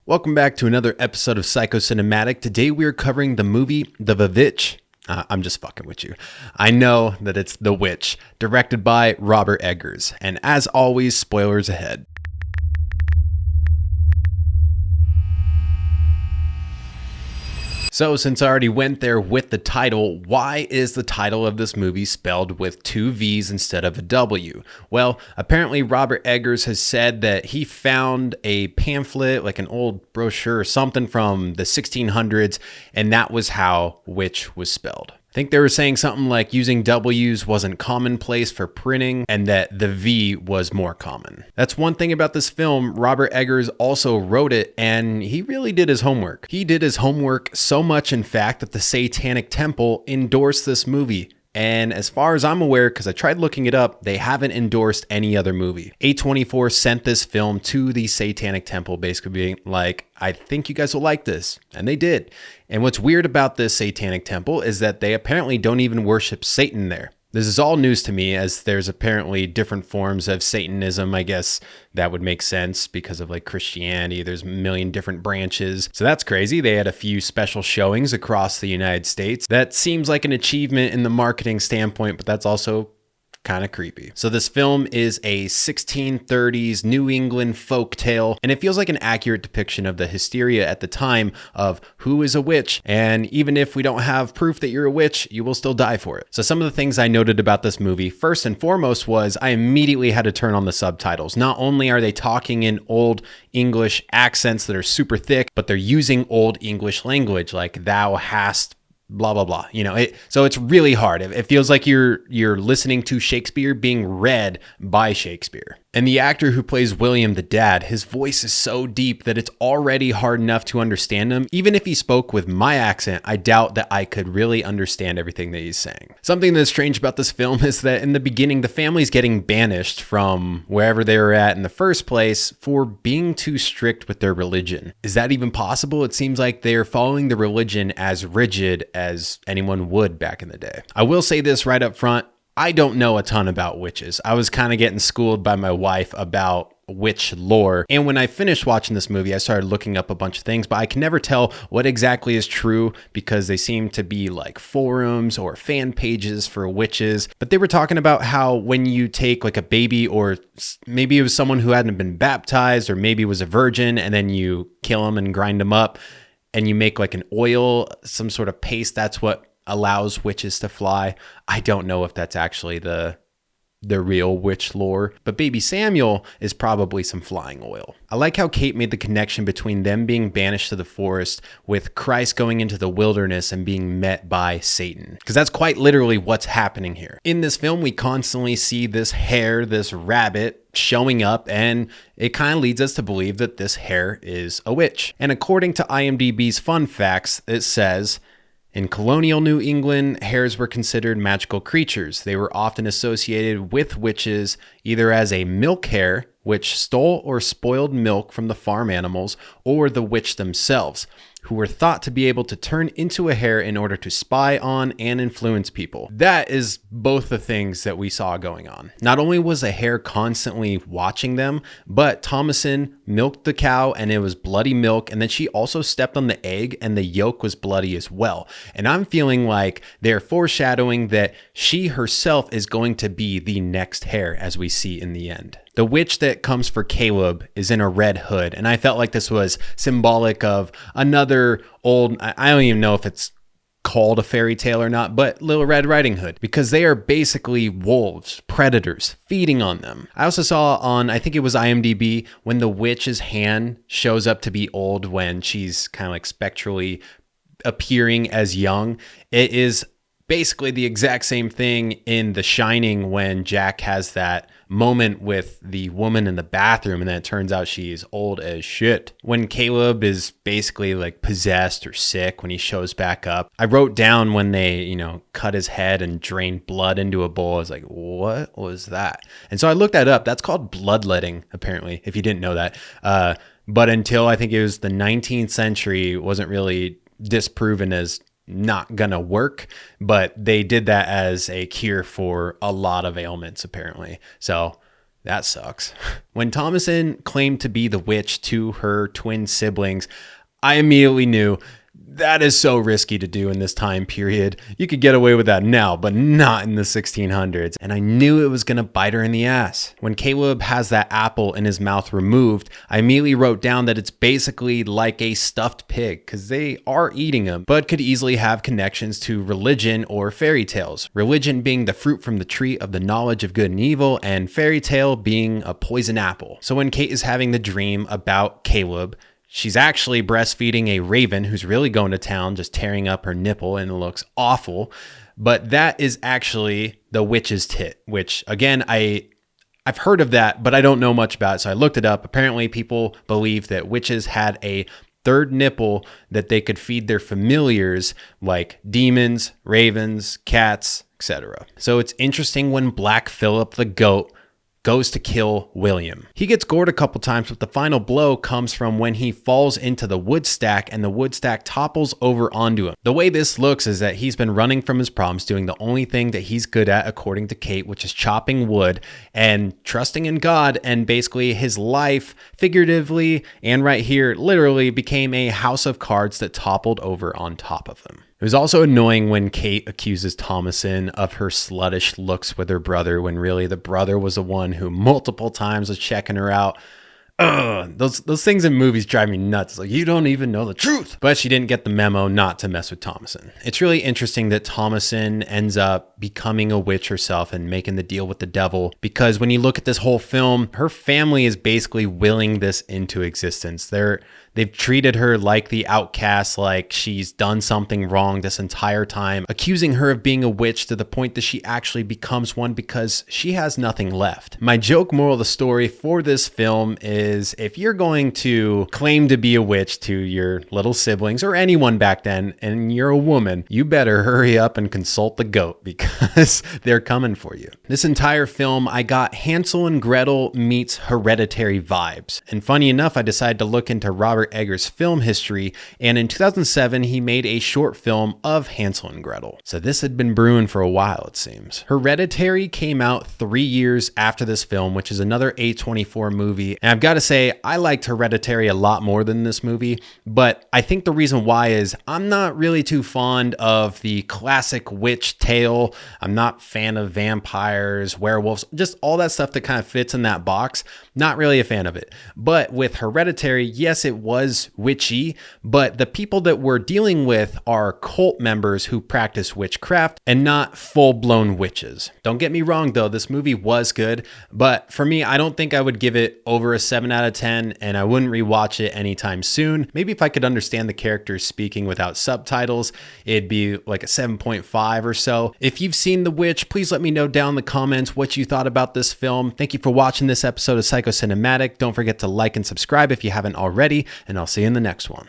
Welcome back to another episode of Psychocinematic. Today we are covering the movie The Witch. I'm just fucking with you. I know that it's The Witch, directed by Robert Eggers. And as always, spoilers ahead. So since I already went there with the title, why is the title of this movie spelled with two V's instead of a W? Well, apparently Robert Eggers has said that he found a pamphlet, like an old brochure or something from the 1600s, and that was how witch was spelled. I think they were saying something like using W's wasn't commonplace for printing and that the V was more common. That's one thing about this film. Robert Eggers also wrote it and he really did his homework. He did his homework so much, in fact, that the Satanic Temple endorsed this movie. And as far as I'm aware, because I tried looking it up, they haven't endorsed any other movie. A24 sent this film to the Satanic Temple, basically being like, I think you guys will like this. And they did. And what's weird about this Satanic Temple is that they apparently don't even worship Satan there. This is all news to me, as there's apparently different forms of Satanism. I guess that would make sense because of like Christianity. There's a million different branches. So that's crazy. They had a few special showings across the United States. That seems like an achievement in the marketing standpoint, but that's also kind of creepy. So this film is a 1630s New England folk tale, and it feels like an accurate depiction of the hysteria at the time of who is a witch. And even if we don't have proof that you're a witch, you will still die for it. So some of the things I noted about this movie, first and foremost, was I immediately had to turn on the subtitles. Not only are they talking in old English accents that are super thick, but they're using old English language like thou hast blah, blah, blah. So it's really hard. It feels like you're listening to Shakespeare being read by Shakespeare. And the actor who plays William, the dad, his voice is so deep that it's already hard enough to understand him. Even if he spoke with my accent, I doubt that I could really understand everything that he's saying. Something that's strange about this film is that in the beginning, the family's getting banished from wherever they were at in the first place for being too strict with their religion. Is that even possible? It seems like they're following the religion as rigid as anyone would back in the day. I will say this right up front. I don't know a ton about witches. I was kind of getting schooled by my wife about witch lore. And when I finished watching this movie, I started looking up a bunch of things, but I can never tell what exactly is true because they seem to be like forums or fan pages for witches. But they were talking about how when you take like a baby, or maybe it was someone who hadn't been baptized, or maybe was a virgin, and then you kill them and grind them up and you make like an oil, some sort of paste, that's what allows witches to fly. I don't know if that's actually the real witch lore, but baby Samuel is probably some flying oil. I like how Kate made the connection between them being banished to the forest with Christ going into the wilderness and being met by Satan, because that's quite literally what's happening here. In this film, we constantly see this hare, this rabbit showing up, and it kind of leads us to believe that this hare is a witch. And according to IMDb's fun facts, it says, in colonial New England, hares were considered magical creatures. They were often associated with witches either as a milk hare, which stole or spoiled milk from the farm animals, or the witch themselves, who were thought to be able to turn into a hare in order to spy on and influence people. That is both the things that we saw going on. Not only was a hare constantly watching them, but Thomasin milked the cow and it was bloody milk, and then she also stepped on the egg and the yolk was bloody as well. And I'm feeling like they're foreshadowing that she herself is going to be the next hare, as we see in the end. The witch that comes for Caleb is in a red hood, and I felt like this was symbolic of another old, I don't even know if it's called a fairy tale or not, but Little Red Riding Hood, because they are basically wolves, predators, feeding on them. I also saw on, I think it was IMDb, when the witch's hand shows up to be old when she's kind of like spectrally appearing as young. It is basically the exact same thing in The Shining when Jack has that moment with the woman in the bathroom and then it turns out she's old as shit. When Caleb is basically like possessed or sick when he shows back up. I wrote down when they, cut his head and drained blood into a bowl. I was like, what was that? And so I looked that up. That's called bloodletting, apparently, if you didn't know that. But until I think it was the 19th century, it wasn't really disproven as not gonna work, but they did that as a cure for a lot of ailments apparently. So That sucks. When Thomasin claimed to be the witch to her twin siblings, I immediately knew that is so risky to do in this time period. You could get away with that now, but not in the 1600s. And I knew it was going to bite her in the ass. When Caleb has that apple in his mouth removed, I immediately wrote down that it's basically like a stuffed pig, because they are eating them, but could easily have connections to religion or fairy tales. Religion being the fruit from the tree of the knowledge of good and evil, and fairy tale being a poison apple. So when Kate is having the dream about Caleb, she's actually breastfeeding a raven who's really going to town, just tearing up her nipple, and it looks awful. But that is actually the witch's tit, which again, I've heard of that, but I don't know much about it. So I looked it up. Apparently people believe that witches had a third nipple that they could feed their familiars like demons, ravens, cats, etc. So it's interesting when Black Phillip the goat goes to kill William. He gets gored a couple times, but the final blow comes from when he falls into the wood stack and the wood stack topples over onto him. The way this looks is that he's been running from his problems, doing the only thing that he's good at, according to Kate, which is chopping wood and trusting in God. And basically his life, figuratively and right here, literally became a house of cards that toppled over on top of him. It was also annoying when Kate accuses Thomasin of her sluttish looks with her brother, when really the brother was the one who multiple times was checking her out. Ugh, those things in movies drive me nuts. Like, you don't even know the truth. But she didn't get the memo not to mess with Thomasin. It's really interesting that Thomasin ends up becoming a witch herself and making the deal with the devil, because when you look at this whole film, her family is basically willing this into existence. They've treated her like the outcast, like she's done something wrong this entire time, accusing her of being a witch to the point that she actually becomes one because she has nothing left. My joke moral of the story for this film is, if you're going to claim to be a witch to your little siblings or anyone back then, and you're a woman, you better hurry up and consult the goat, because they're coming for you. This entire film, I got Hansel and Gretel meets Hereditary vibes. And funny enough, I decided to look into Robert Eggers' film history, and in 2007 he made a short film of Hansel and Gretel. So this had been brewing for a while, it seems. Hereditary came out 3 years after this film, which is another A24 movie, and I've got to say, I liked Hereditary a lot more than this movie, but I think the reason why is I'm not really too fond of the classic witch tale. I'm not a fan of vampires, werewolves, just all that stuff that kind of fits in that box. Not really a fan of it. But with Hereditary, yes, it was witchy, but the people that we're dealing with are cult members who practice witchcraft and not full-blown witches. Don't get me wrong though, this movie was good, but for me, I don't think I would give it over a 7 out of 10, and I wouldn't rewatch it anytime soon. Maybe if I could understand the characters speaking without subtitles, it'd be like a 7.5 or so. If you've seen The Witch, please let me know down in the comments what you thought about this film. Thank you for watching this episode of Psycho Cinematic. Don't forget to like and subscribe if you haven't already, and I'll see you in the next one.